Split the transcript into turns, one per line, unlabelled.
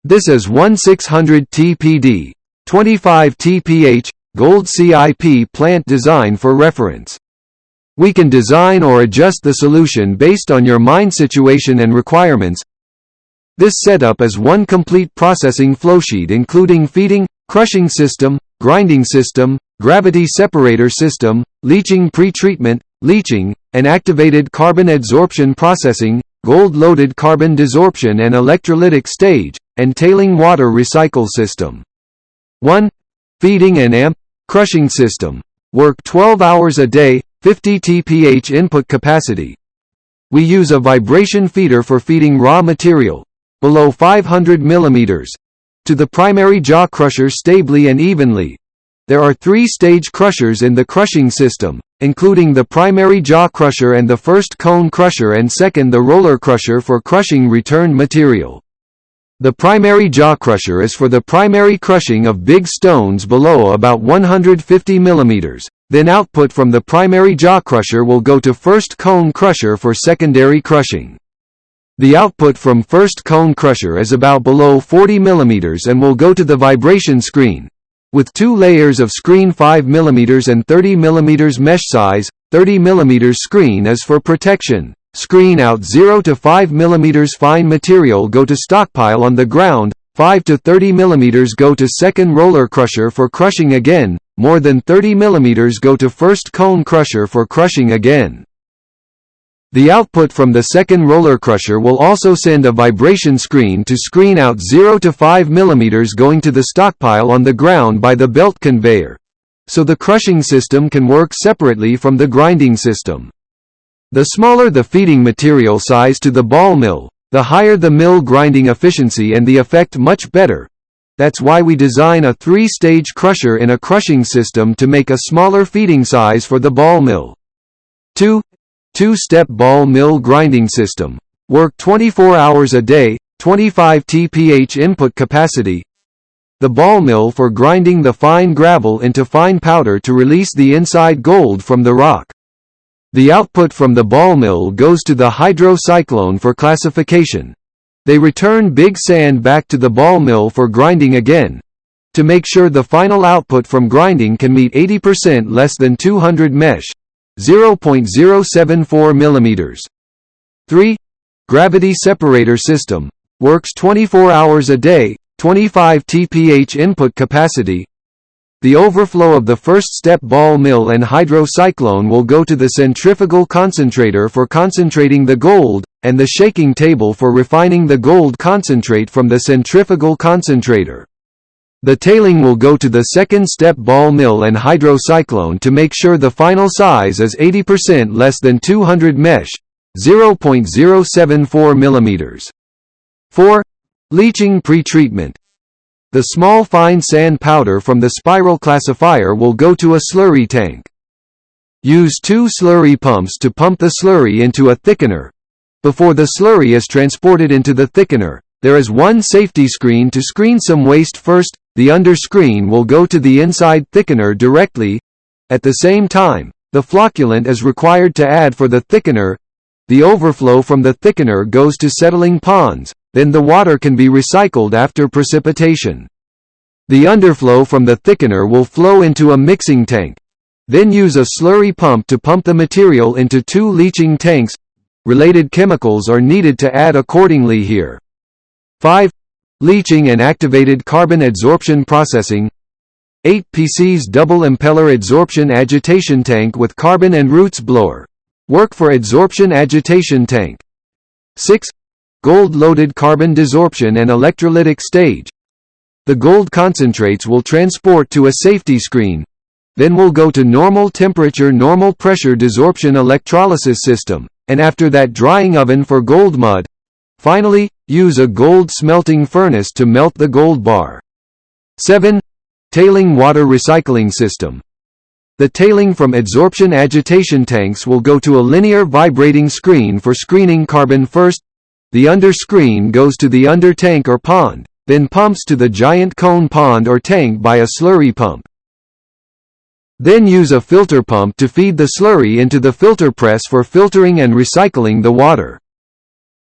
This is 1600 TPD, 25 TPH, Gold CIP plant design for reference. We can design or adjust the solution based on your mine situation and requirements. This setup is one complete processing flowsheet including feeding, crushing system, grinding system, gravity separator system, leaching pre-treatment, leaching, and activated carbon adsorption processing, gold-loaded carbon desorption and electrolytic stage, and tailing water recycle system. 1. Feeding and amp crushing system. Work 12 hours a day, 50 TPH input capacity. We use a vibration feeder for feeding raw material, below 500 mm, to the primary jaw crusher stably and evenly. There are 3-stage crushers in the crushing system, including the primary jaw crusher and the first cone crusher and second the roller crusher for crushing returned material. The primary jaw crusher is for the primary crushing of big stones below about 150 mm. Then output from the primary jaw crusher will go to first cone crusher for secondary crushing. The output from first cone crusher is about below 40 mm and will go to the vibration screen, with 2 layers of screen 5 mm and 30 mm mesh size. 30 mm screen is for protection. Screen out 0 to 5 mm fine material go to stockpile on the ground. 5 to 30 mm go to second roller crusher for crushing again. More than 30 mm go to first cone crusher for crushing again. The output from the second roller crusher will also send a vibration screen to screen out 0 to 5 mm going to the stockpile on the ground by the belt conveyor, so the crushing system can work separately from the grinding system. The smaller the feeding material size to the ball mill, the higher the mill grinding efficiency and the effect much better. That's why we design a 3-stage crusher in a crushing system to make a smaller feeding size for the ball mill. 2. 2-step ball mill grinding system. Work 24 hours a day, 25 TPH input capacity. The ball mill for grinding the fine gravel into fine powder to release the inside gold from the rock. The output from the ball mill goes to the hydrocyclone for classification. They return big sand back to the ball mill for grinding again, to make sure the final output from grinding can meet 80% less than 200 mesh, 0.074 mm. 3. Gravity separator system. Works 24 hours a day, 25 TPH input capacity. The overflow of the first step ball mill and hydrocyclone will go to the centrifugal concentrator for concentrating the gold, and the shaking table for refining the gold concentrate from the centrifugal concentrator. The tailing will go to the second step ball mill and hydrocyclone to make sure the final size is 80% less than 200 mesh, 0.074 mm. 4. Leaching pre-treatment. The small fine sand powder from the spiral classifier will go to a slurry tank. Use 2 slurry pumps to pump the slurry into a thickener. Before the slurry is transported into the thickener, there is one safety screen to screen some waste first. The under screen will go to the inside thickener directly. At the same time, the flocculant is required to add for the thickener. The overflow from the thickener goes to settling ponds, then the water can be recycled after precipitation. The underflow from the thickener will flow into a mixing tank. Then use a slurry pump to pump the material into 2 leaching tanks. Related chemicals are needed to add accordingly here. 5. Leaching and activated carbon adsorption processing. 8 PC's double impeller adsorption agitation tank with carbon and roots blower. Work for adsorption agitation tank. 6. Gold-loaded carbon desorption and electrolytic stage. The gold concentrates will transport to a safety screen, then will go to normal temperature normal pressure desorption electrolysis system, and after that drying oven for gold mud. Finally, use a gold smelting furnace to melt the gold bar. 7. Tailing water recycling system. The tailing from adsorption agitation tanks will go to a linear vibrating screen for screening carbon first. The under screen goes to the under tank or pond, then pumps to the giant cone pond or tank by a slurry pump. Then use a filter pump to feed the slurry into the filter press for filtering and recycling the water.